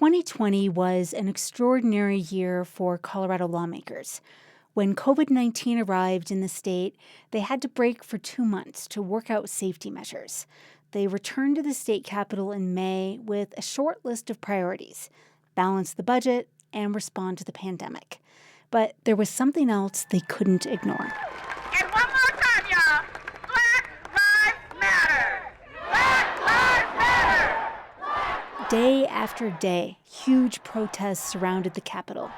2020 was an extraordinary year for Colorado lawmakers. When COVID-19 arrived in the state, they had to break for 2 months to work out safety measures. They returned to the state capitol in May with a short list of priorities: balance the budget and respond to the pandemic. But there was something else they couldn't ignore. And one more time, y'all. Black Lives Matter. Black Lives Matter. Day after day, huge protests surrounded the Capitol.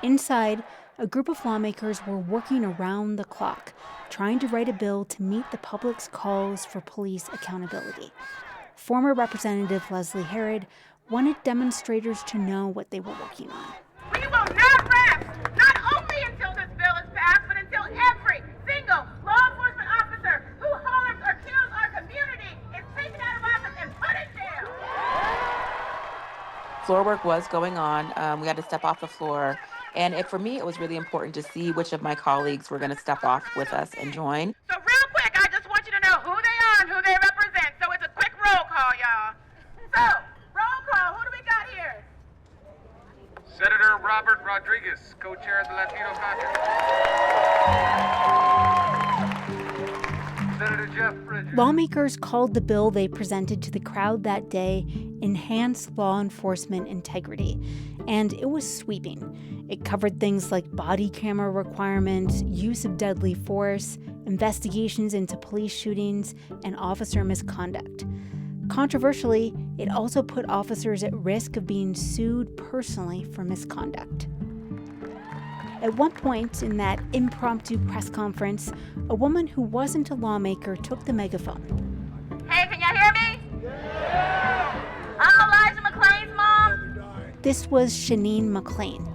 Inside, a group of lawmakers were working around the clock, trying to write a bill to meet the public's calls for police accountability. Former Representative Leslie Herod wanted demonstrators to know what they were working on. We will not rest, not only until this bill is passed, but until every single law enforcement officer who harms or kills our community is taken out of office and put in jail. Floor work was going on. We had to step off the floor. And for me, it was really important to see which of my colleagues were going to step off with us and join. So real quick, I just want you to know who they are and who they represent. So it's a quick roll call, y'all. So, roll call, who do we got here? Senator Robert Rodriguez, co-chair of the Latino Caucus. Senator Jeff Bridges. Lawmakers called the bill they presented to the crowd that day Enhance Law Enforcement Integrity, and it was sweeping. It covered things like body camera requirements, use of deadly force, investigations into police shootings, and officer misconduct. Controversially, it also put officers at risk of being sued personally for misconduct. At one point in that impromptu press conference, a woman who wasn't a lawmaker took the megaphone. Hey, can y'all hear me? Yeah! I'm Elijah McClain's mom. This was Shanine McClain.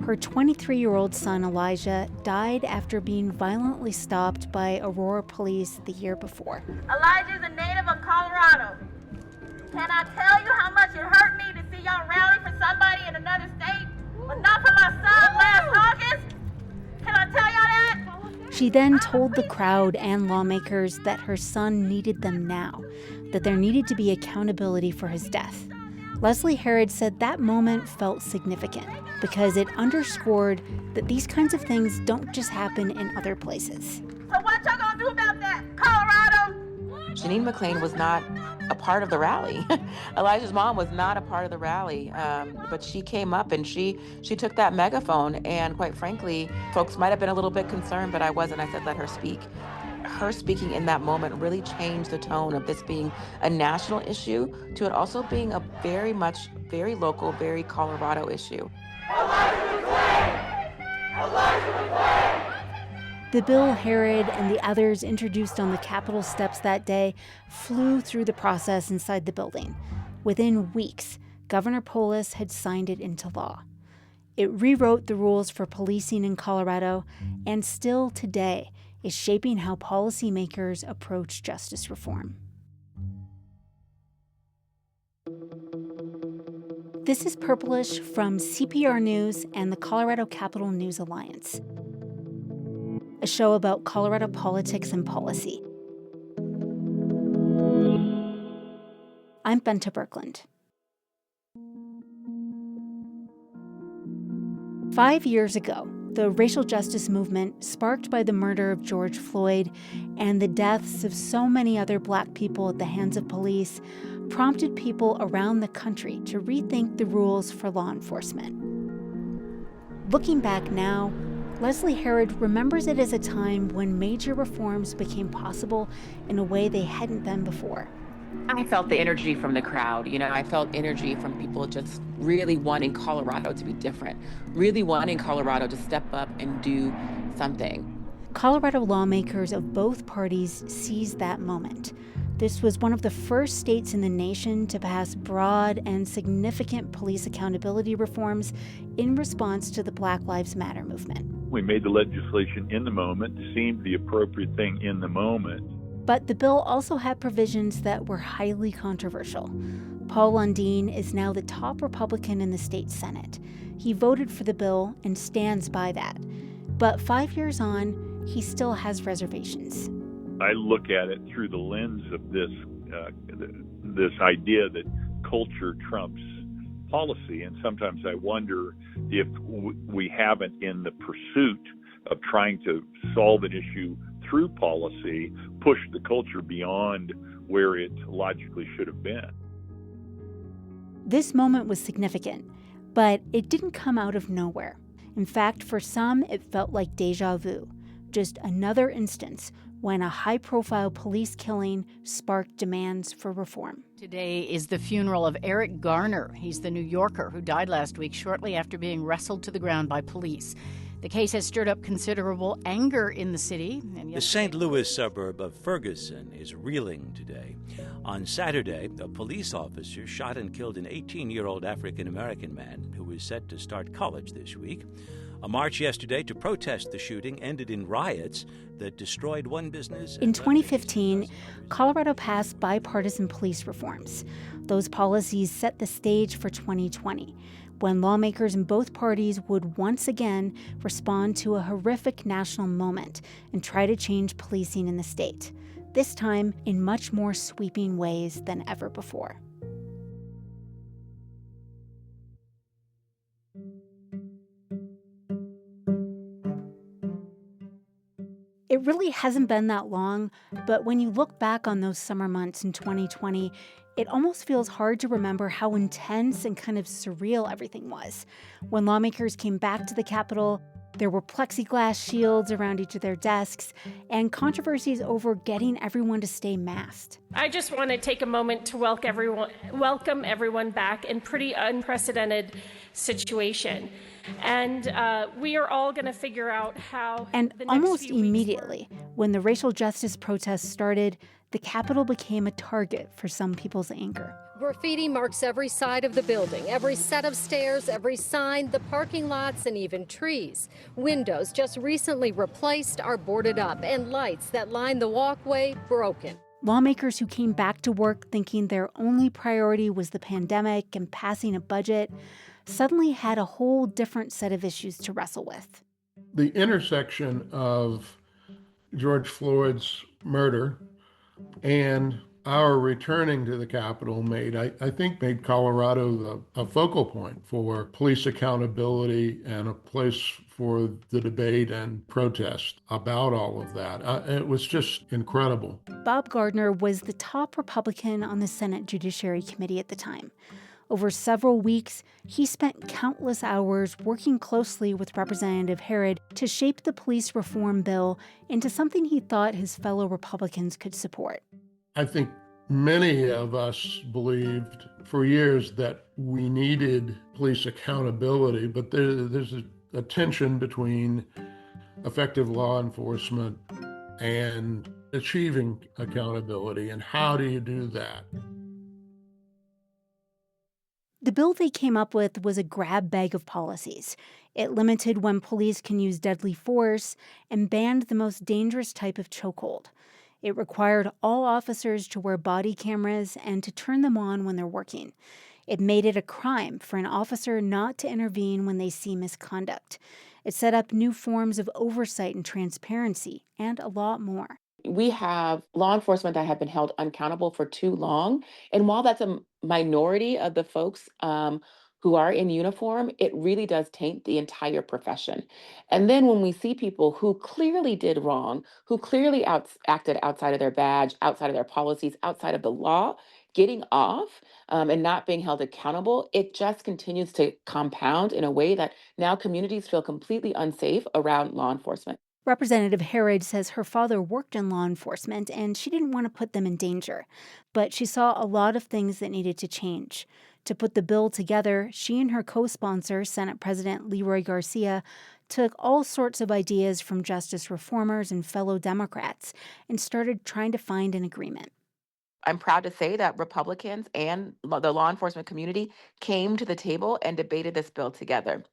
Her 23-year-old son, Elijah, died after being violently stopped by Aurora police the year before. Elijah's a native of Colorado. Can I tell you how much it hurt me to see y'all rally for somebody in another state, but not for my son last August? Can I tell y'all that? She then told the crowd and lawmakers that her son needed them now, that there needed to be accountability for his death. Leslie Herod said that moment felt significant because it underscored that these kinds of things don't just happen in other places. So what y'all gonna do about that, Colorado? Shanine McClain was not a part of the rally. Elijah's mom was not a part of the rally, but she came up and she took that megaphone, and quite frankly, folks might have been a little bit concerned, but I wasn't. I said, let her speak. Her speaking in that moment really changed the tone of this being a national issue to it also being a very local, very Colorado issue. The bill Herod and the others introduced on the Capitol steps that day flew through the process inside the building. Within weeks, Governor Polis had signed it into law. It rewrote the rules for policing in Colorado, and still today is shaping how policymakers approach justice reform. This is Purplish from CPR News and the Colorado Capitol News Alliance, a show about Colorado politics and policy. I'm Benta Birkeland. 5 years ago, the racial justice movement, sparked by the murder of George Floyd and the deaths of so many other Black people at the hands of police, prompted people around the country to rethink the rules for law enforcement. Looking back now, Leslie Herod remembers it as a time when major reforms became possible in a way they hadn't been before. I felt the energy from the crowd. I felt energy from people just really wanting Colorado to be different, really wanting Colorado to step up and do something. Colorado lawmakers of both parties seized that moment. This was one of the first states in the nation to pass broad and significant police accountability reforms in response to the Black Lives Matter movement. We made the legislation in the moment, seemed the appropriate thing in the moment. But the bill also had provisions that were highly controversial. Paul Lundeen is now the top Republican in the state Senate. He voted for the bill and stands by that. But 5 years on, he still has reservations. I look at it through the lens of this idea that culture trumps policy. And sometimes I wonder if we haven't, in the pursuit of trying to solve an issue through policy, pushed the culture beyond where it logically should have been. This moment was significant, but it didn't come out of nowhere. In fact, for some, it felt like deja vu, just another instance when a high-profile police killing sparked demands for reform. Today is the funeral of Eric Garner. He's the New Yorker who died last week shortly after being wrestled to the ground by police. The case has stirred up considerable anger in the city. The St. Louis suburb of Ferguson is reeling today. On Saturday, a police officer shot and killed an 18-year-old African-American man who was set to start college this week. A march yesterday to protest the shooting ended in riots that destroyed one business. In 2015, Colorado passed bipartisan police reforms. Those policies set the stage for 2020, when lawmakers in both parties would once again respond to a horrific national moment and try to change policing in the state, this time in much more sweeping ways than ever before. It really hasn't been that long, but when you look back on those summer months in 2020, it almost feels hard to remember how intense and kind of surreal everything was. When lawmakers came back to the Capitol, there were plexiglass shields around each of their desks and controversies over getting everyone to stay masked. I just want to take a moment to welcome everyone back in pretty unprecedented situation. And we are all going to figure out how. And almost immediately, when the racial justice protests started, the Capitol became a target for some people's anger. Graffiti marks every side of the building, every set of stairs, every sign, the parking lots, and even trees. Windows just recently replaced are boarded up, and lights that line the walkway broken. Lawmakers who came back to work thinking their only priority was the pandemic and passing a budget suddenly had a whole different set of issues to wrestle with. The intersection of George Floyd's murder and our returning to the Capitol made Colorado a focal point for police accountability and a place for the debate and protest about all of that. It was just incredible. Bob Gardner was the top Republican on the Senate Judiciary Committee at the time. Over several weeks, he spent countless hours working closely with Representative Herod to shape the police reform bill into something he thought his fellow Republicans could support. I think many of us believed for years that we needed police accountability, but there's a tension between effective law enforcement and achieving accountability, and how do you do that? The bill they came up with was a grab bag of policies. It limited when police can use deadly force and banned the most dangerous type of chokehold. It required all officers to wear body cameras and to turn them on when they're working. It made it a crime for an officer not to intervene when they see misconduct. It set up new forms of oversight and transparency, and a lot more. We have law enforcement that have been held unaccountable for too long. And while that's a minority of the folks who are in uniform, it really does taint the entire profession. And then when we see people who clearly did wrong, who clearly acted outside of their badge, outside of their policies, outside of the law, getting off and not being held accountable, it just continues to compound in a way that now communities feel completely unsafe around law enforcement. Representative Herod says her father worked in law enforcement and she didn't want to put them in danger, but she saw a lot of things that needed to change. To put the bill together, she and her co-sponsor, Senate President Leroy Garcia, took all sorts of ideas from justice reformers and fellow Democrats and started trying to find an agreement. I'm proud to say that Republicans and the law enforcement community came to the table and debated this bill together.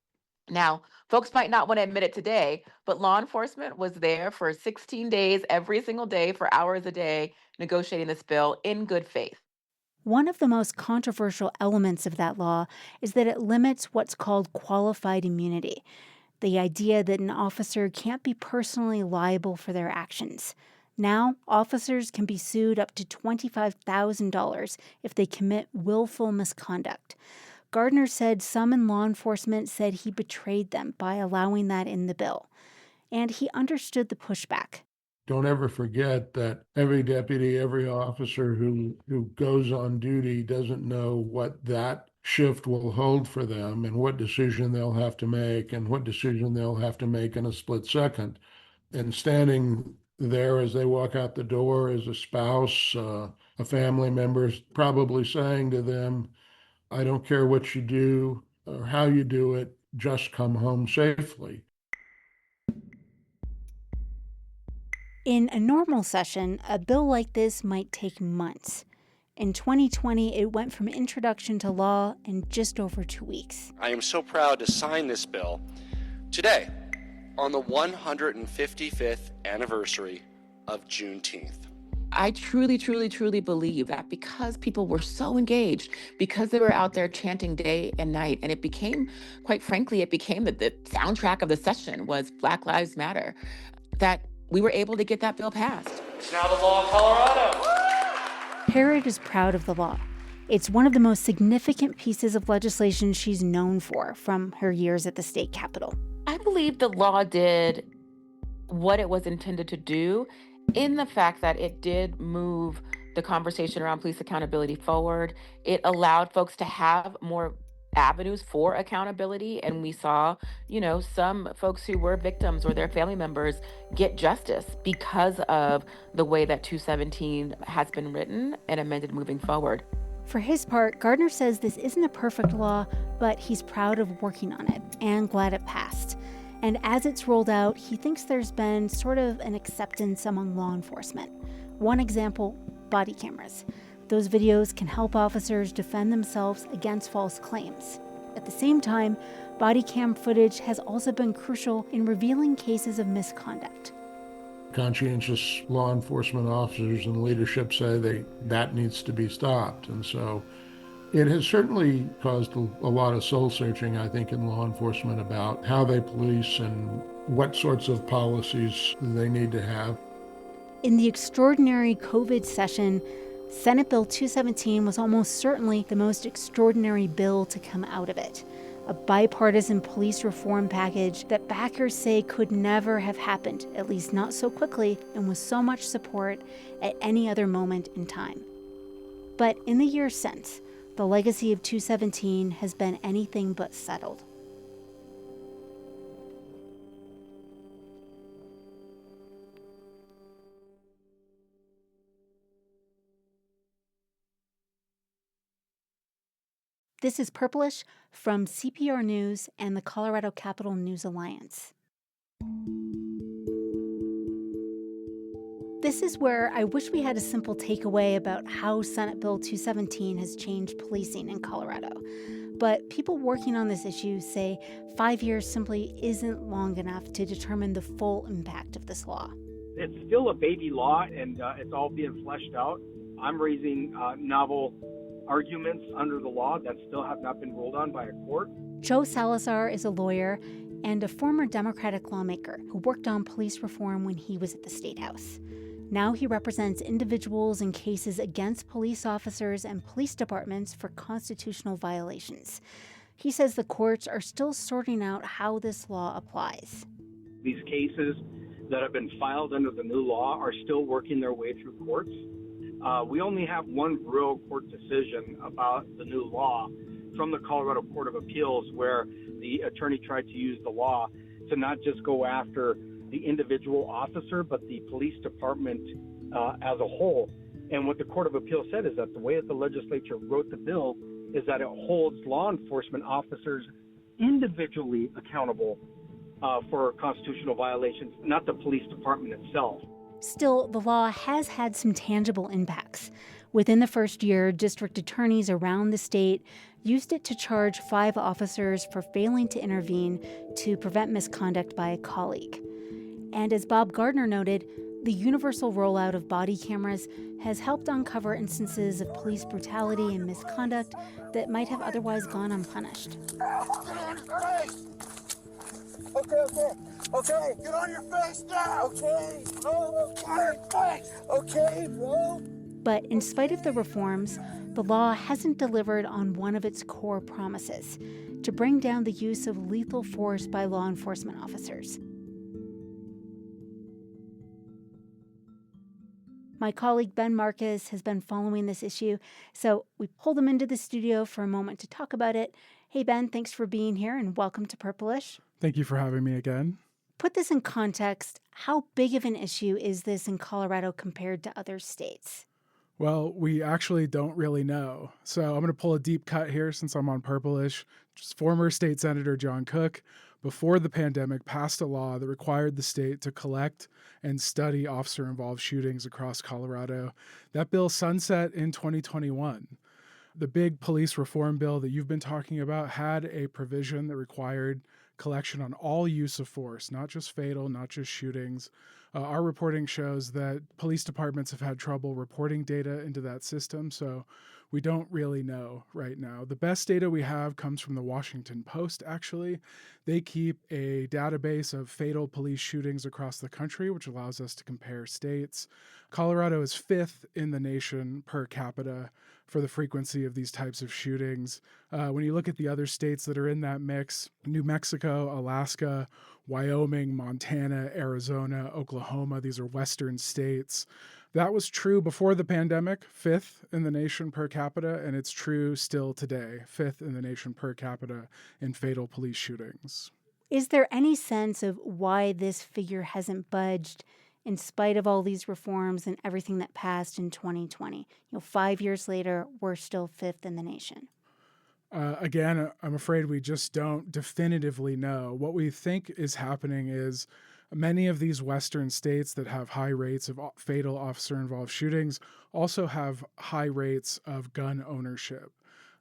Now, folks might not want to admit it today, but law enforcement was there for 16 days, every single day, for hours a day, negotiating this bill in good faith. One of the most controversial elements of that law is that it limits what's called qualified immunity, the idea that an officer can't be personally liable for their actions. Now, officers can be sued up to $25,000 if they commit willful misconduct. Gardner said some in law enforcement said he betrayed them by allowing that in the bill. And he understood the pushback. Don't ever forget that every deputy, every officer who goes on duty doesn't know what that shift will hold for them and what decision they'll have to make and what decision they'll have to make in a split second. And standing there as they walk out the door as a spouse, a family member, probably saying to them, I don't care what you do or how you do it, just come home safely. In a normal session, a bill like this might take months. In 2020, it went from introduction to law in just over 2 weeks. I am so proud to sign this bill today on the 155th anniversary of Juneteenth. I truly, truly, truly believe that because people were so engaged, because they were out there chanting day and night, and it became, quite frankly, the soundtrack of the session was Black Lives Matter, that we were able to get that bill passed. It's now the law of Colorado. Parrott is proud of the law. It's one of the most significant pieces of legislation she's known for from her years at the state capitol. I believe the law did what it was intended to do in the fact that it did move the conversation around police accountability forward. It allowed folks to have more avenues for accountability, and we saw, some folks who were victims or their family members get justice because of the way that 217 has been written and amended moving forward. For his part, Gardner says this isn't a perfect law, but he's proud of working on it and glad it passed. And as it's rolled out, he thinks there's been sort of an acceptance among law enforcement. One example, body cameras. Those videos can help officers defend themselves against false claims. At the same time, body cam footage has also been crucial in revealing cases of misconduct. Conscientious law enforcement officers and leadership say that needs to be stopped. And so it has certainly caused a lot of soul searching, I think, in law enforcement about how they police and what sorts of policies they need to have. In the extraordinary COVID session, Senate Bill 217 was almost certainly the most extraordinary bill to come out of it. A bipartisan police reform package that backers say could never have happened, at least not so quickly and with so much support at any other moment in time. But in the years since, the legacy of 217 has been anything but settled. This is Purplish from CPR News and the Colorado Capital News Alliance. This is where I wish we had a simple takeaway about how Senate Bill 217 has changed policing in Colorado. But people working on this issue say 5 years simply isn't long enough to determine the full impact of this law. It's still a baby law, and it's all being fleshed out. I'm raising novel arguments under the law that still have not been ruled on by a court. Joe Salazar is a lawyer and a former Democratic lawmaker who worked on police reform when he was at the statehouse. Now he represents individuals in cases against police officers and police departments for constitutional violations. He says the courts are still sorting out how this law applies. These cases that have been filed under the new law are still working their way through courts. We only have one real court decision about the new law from the Colorado Court of Appeals, where the attorney tried to use the law to not just go after the individual officer, but the police department as a whole. And what the Court of Appeals said is that the way that the legislature wrote the bill is that it holds law enforcement officers individually accountable for constitutional violations, not the police department itself. Still, the law has had some tangible impacts. Within the first year, district attorneys around the state used it to charge 5 officers for failing to intervene to prevent misconduct by a colleague. And as Bob Gardner noted, the universal rollout of body cameras has helped uncover instances of police brutality and misconduct that might have otherwise gone unpunished. Okay, get on your face now. Okay, bro, get on your face. Okay, bro. But in spite of the reforms, the law hasn't delivered on one of its core promises, to bring down the use of lethal force by law enforcement officers. My colleague Ben Marcus has been following this issue, so we pulled him into the studio for a moment to talk about it. Hey, Ben, thanks for being here and welcome to Purplish. Thank you for having me again. Put this in context. How big of an issue is this in Colorado compared to other states? Well, we actually don't really know. So I'm going to pull a deep cut here since I'm on Purplish. Just former state senator John Cook, before the pandemic, passed a law that required the state to collect and study officer-involved shootings across Colorado. That bill sunset in 2021. The big police reform bill that you've been talking about had a provision that required collection on all use of force, not just fatal, not just shootings. Our reporting shows that police departments have had trouble reporting data into that system, so we don't really know right now. The best data we have comes from the Washington Post, actually. They keep a database of fatal police shootings across the country, which allows us to compare states. Colorado is 5th in the nation per capita for the frequency of these types of shootings. When you look at the other states that are in that mix, New Mexico, Alaska, Wyoming, Montana, Arizona, Oklahoma, these are Western states. That was true before the pandemic, 5th in the nation per capita, and it's true still today, 5th in the nation per capita in fatal police shootings. Is there any sense of why this figure hasn't budged in spite of all these reforms and everything that passed in 2020? 5 years later, we're still 5th in the nation. Again, I'm afraid we just don't definitively know. What we think is happening is many of these Western states that have high rates of fatal officer-involved shootings also have high rates of gun ownership.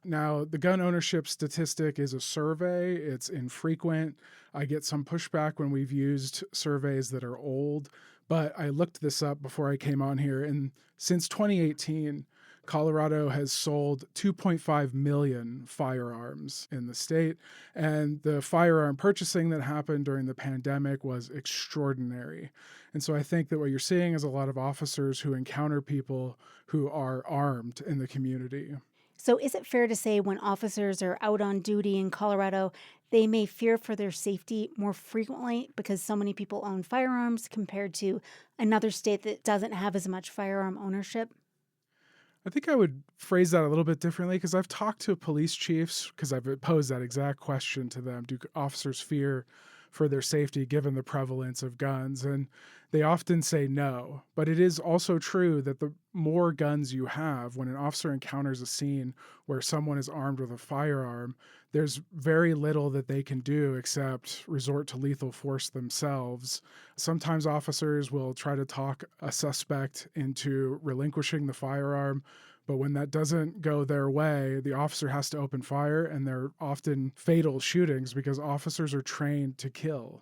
Now, the gun ownership statistic is a survey. It's infrequent. I get some pushback when we've used surveys that are old, but I looked this up before I came on here, and since 2018, Colorado has sold 2.5 million firearms in the state, and the firearm purchasing that happened during the pandemic was extraordinary. And so I think that what you're seeing is a lot of officers who encounter people who are armed in the community. So is it fair to say when officers are out on duty in Colorado, they may fear for their safety more frequently because so many people own firearms compared to another state that doesn't have as much firearm ownership? I think I would phrase that a little bit differently because I've talked to police chiefs because I've posed that exact question to them. Do officers fear for their safety given the prevalence of guns? And they often say no. But it is also true that the more guns you have, when an officer encounters a scene where someone is armed with a firearm, there's very little that they can do except resort to lethal force themselves. Sometimes officers will try to talk a suspect into relinquishing the firearm, but when that doesn't go their way, the officer has to open fire, and they're often fatal shootings because officers are trained to kill.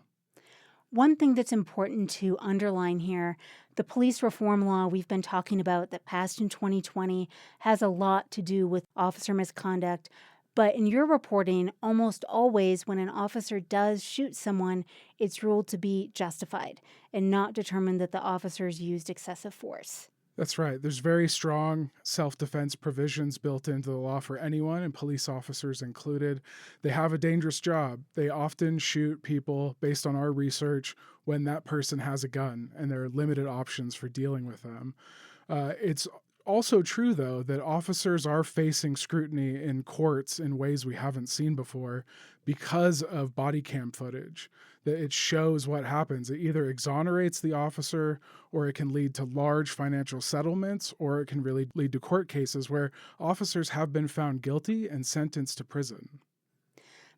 One thing that's important to underline here, the police reform law we've been talking about that passed in 2020 has a lot to do with officer misconduct. But in your reporting, almost always when an officer does shoot someone, it's ruled to be justified and not determined that the officers used excessive force. That's right. There's very strong self-defense provisions built into the law for anyone, and police officers included. They have a dangerous job. They often shoot people, based on our research, when that person has a gun, and there are limited options for dealing with them. It's also true, though, that officers are facing scrutiny in courts in ways we haven't seen before because of body cam footage. That it shows what happens. It either exonerates the officer, or it can lead to large financial settlements, or it can really lead to court cases where officers have been found guilty and sentenced to prison.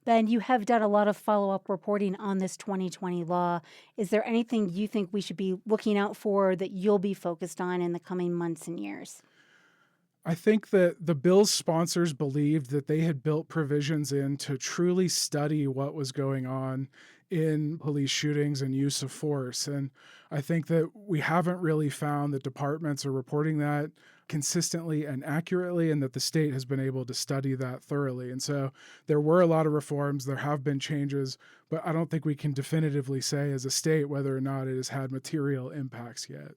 Ben, you have done a lot of follow-up reporting on this 2020 law. Is there anything you think we should be looking out for that you'll be focused on in the coming months and years? I think that the bill's sponsors believed that they had built provisions in to truly study what was going on in police shootings and use of force. And I think that we haven't really found that departments are reporting that consistently and accurately, and that the state has been able to study that thoroughly. And so there were a lot of reforms, there have been changes, but I don't think we can definitively say as a state whether or not it has had material impacts yet.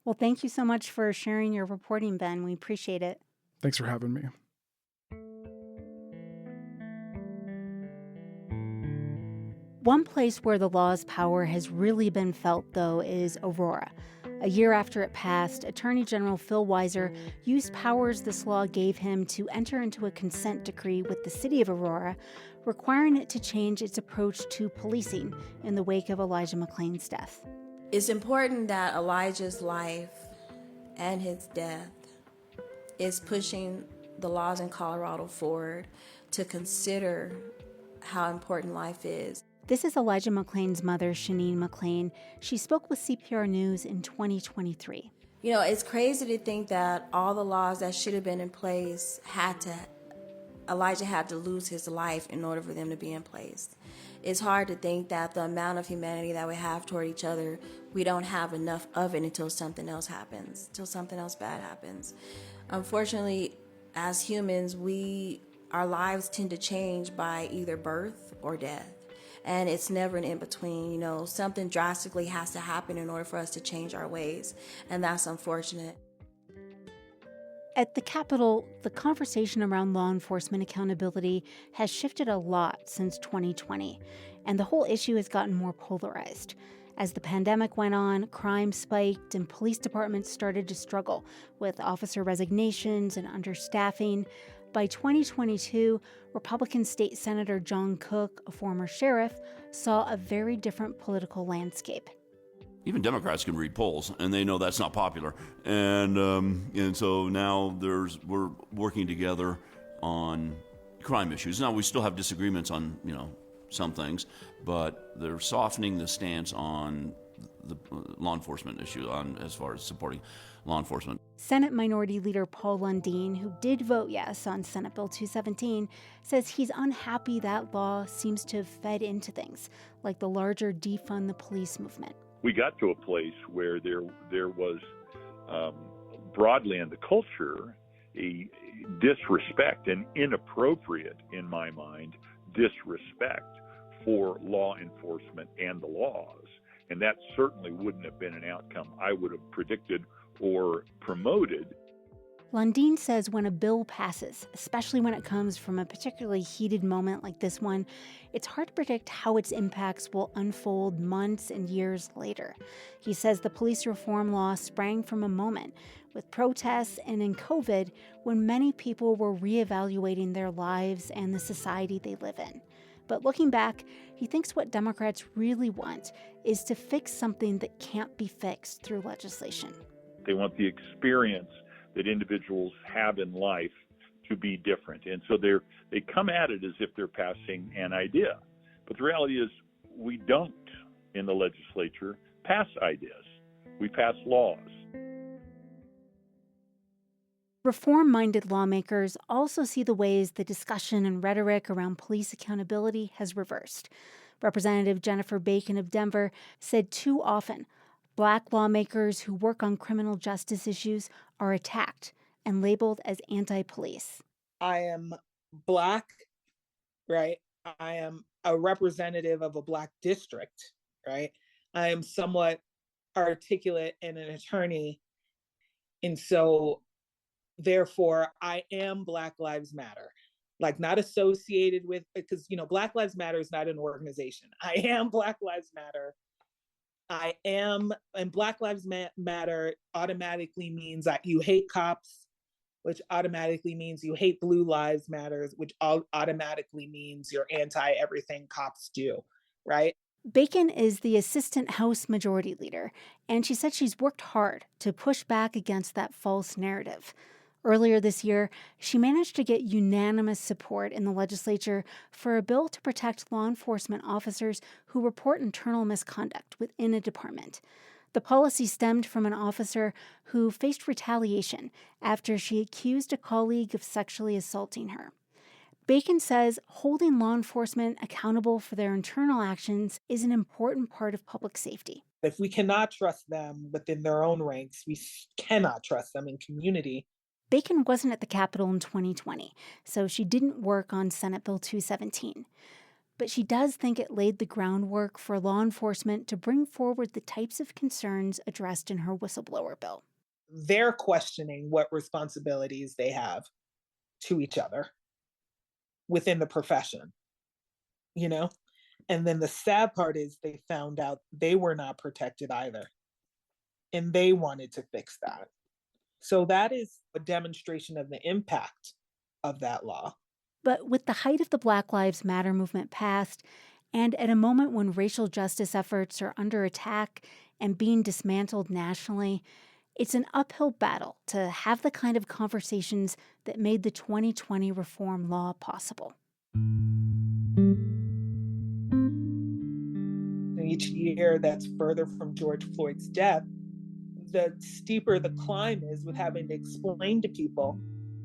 Well, thank you so much for sharing your reporting, Ben. We appreciate it. Thanks for having me. One place where the law's power has really been felt, though, is Aurora. A year after it passed, Attorney General Phil Weiser used powers this law gave him to enter into a consent decree with the city of Aurora, requiring it to change its approach to policing in the wake of Elijah McClain's death. It's important that Elijah's life and his death is pushing the laws in Colorado forward to consider how important life is. This is Elijah McClain's mother, Shanine McClain. She spoke with CPR News in 2023. You know, it's crazy to think that all the laws that should have been in place Elijah had to lose his life in order for them to be in place. It's hard to think that the amount of humanity that we have toward each other, we don't have enough of it until something else happens, until something else bad happens. Unfortunately, as humans, our lives tend to change by either birth or death. And it's never an in-between. You know, something drastically has to happen in order for us to change our ways. And that's unfortunate. At the Capitol, the conversation around law enforcement accountability has shifted a lot since 2020, and the whole issue has gotten more polarized. As the pandemic went on, crime spiked and police departments started to struggle with officer resignations and understaffing. By 2022, Republican State Senator John Cook, a former sheriff, saw a very different political landscape. Even Democrats can read polls, and they know that's not popular. And so now we're working together on crime issues. Now we still have disagreements on some things, but they're softening the stance on the law enforcement issue as far as supporting law enforcement. Senate Minority Leader Paul Lundeen, who did vote yes on Senate Bill 217, says he's unhappy that law seems to have fed into things like the larger defund the police movement. We got to a place where there was broadly in the culture a disrespect, and inappropriate, in my mind, disrespect for law enforcement and the laws. And that certainly wouldn't have been an outcome I would have predicted or promoted. Lundeen says when a bill passes, especially when it comes from a particularly heated moment like this one, it's hard to predict how its impacts will unfold months and years later. He says the police reform law sprang from a moment with protests and in COVID when many people were reevaluating their lives and the society they live in. But looking back, he thinks what Democrats really want is to fix something that can't be fixed through legislation. They want the experience that individuals have in life to be different. And so they come at it as if they're passing an idea. But the reality is we don't, in the legislature, pass ideas. We pass laws. Reform-minded lawmakers also see the ways the discussion and rhetoric around police accountability has reversed. Representative Jennifer Bacon of Denver said too often, Black lawmakers who work on criminal justice issues are attacked and labeled as anti-police. I am Black, right? I am a representative of a Black district, right? I am somewhat articulate and an attorney. And so, therefore, I am Black Lives Matter. Like, not associated with, because, Black Lives Matter is not an organization. I am Black Lives Matter. And Black Lives Matter automatically means that you hate cops, which automatically means you hate Blue Lives Matters, which automatically means you're anti-everything cops do, right? Bacon is the assistant House Majority Leader, and she said she's worked hard to push back against that false narrative. Earlier this year, she managed to get unanimous support in the legislature for a bill to protect law enforcement officers who report internal misconduct within a department. The policy stemmed from an officer who faced retaliation after she accused a colleague of sexually assaulting her. Bacon says holding law enforcement accountable for their internal actions is an important part of public safety. If we cannot trust them within their own ranks, we cannot trust them in community. Bacon wasn't at the Capitol in 2020, so she didn't work on Senate Bill 217. But she does think it laid the groundwork for law enforcement to bring forward the types of concerns addressed in her whistleblower bill. They're questioning what responsibilities they have to each other within the profession, you know? And then the sad part is they found out they were not protected either. And they wanted to fix that. So that is a demonstration of the impact of that law. But with the height of the Black Lives Matter movement past, and at a moment when racial justice efforts are under attack and being dismantled nationally, it's an uphill battle to have the kind of conversations that made the 2020 reform law possible. Each year that's further from George Floyd's death, the steeper the climb is with having to explain to people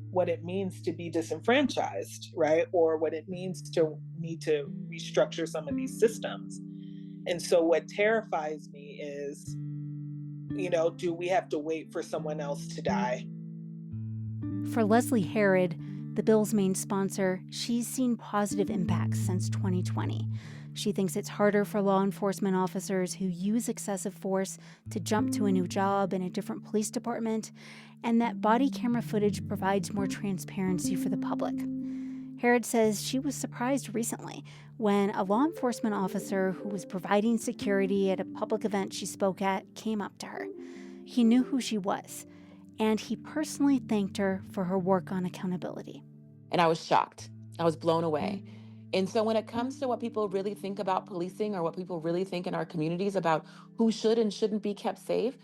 what it means to be disenfranchised, right? Or what it means to need to restructure some of these systems. And so what terrifies me is, do we have to wait for someone else to die? For Leslie Herod, the bill's main sponsor, she's seen positive impacts since 2020. She thinks it's harder for law enforcement officers who use excessive force to jump to a new job in a different police department, and that body camera footage provides more transparency for the public. Herod says she was surprised recently when a law enforcement officer who was providing security at a public event she spoke at came up to her. He knew who she was, and he personally thanked her for her work on accountability. And I was shocked. I was blown away. And so when it comes to what people really think about policing or what people really think in our communities about who should and shouldn't be kept safe,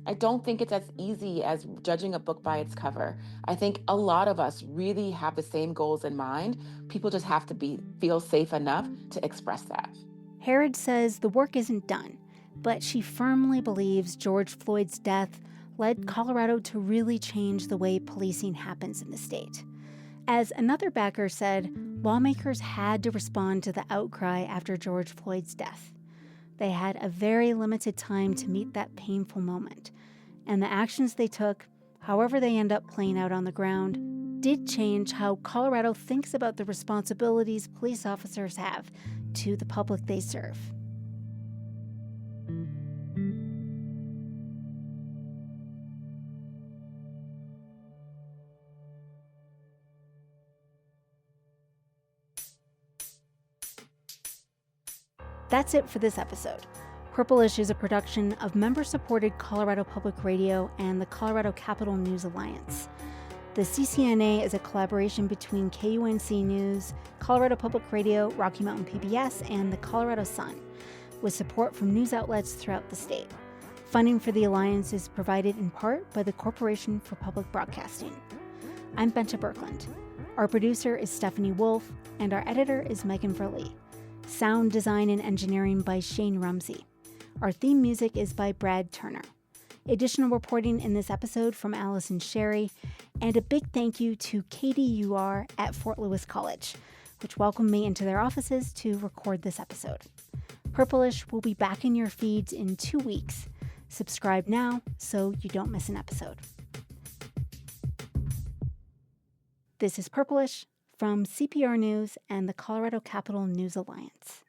I don't think it's as easy as judging a book by its cover. I think a lot of us really have the same goals in mind. People just have to feel safe enough to express that. Herod says the work isn't done, but she firmly believes George Floyd's death led Colorado to really change the way policing happens in the state. As another backer said, lawmakers had to respond to the outcry after George Floyd's death. They had a very limited time to meet that painful moment, and the actions they took, however they end up playing out on the ground, did change how Colorado thinks about the responsibilities police officers have to the public they serve. That's it for this episode. Purplish is a production of member-supported Colorado Public Radio and the Colorado Capital News Alliance. The CCNA is a collaboration between KUNC News, Colorado Public Radio, Rocky Mountain PBS, and the Colorado Sun, with support from news outlets throughout the state. Funding for the Alliance is provided in part by the Corporation for Public Broadcasting. I'm Benta Birkland. Our producer is Stephanie Wolf, and our editor is Megan Verlee. Sound design and engineering by Shane Rumsey. Our theme music is by Brad Turner. Additional reporting in this episode from Allison Sherry, and a big thank you to KDUR at Fort Lewis College, which welcomed me into their offices to record this episode. Purplish will be back in your feeds in 2 weeks. Subscribe now so you don't miss an episode. This is Purplish from CPR News and the Colorado Capital News Alliance.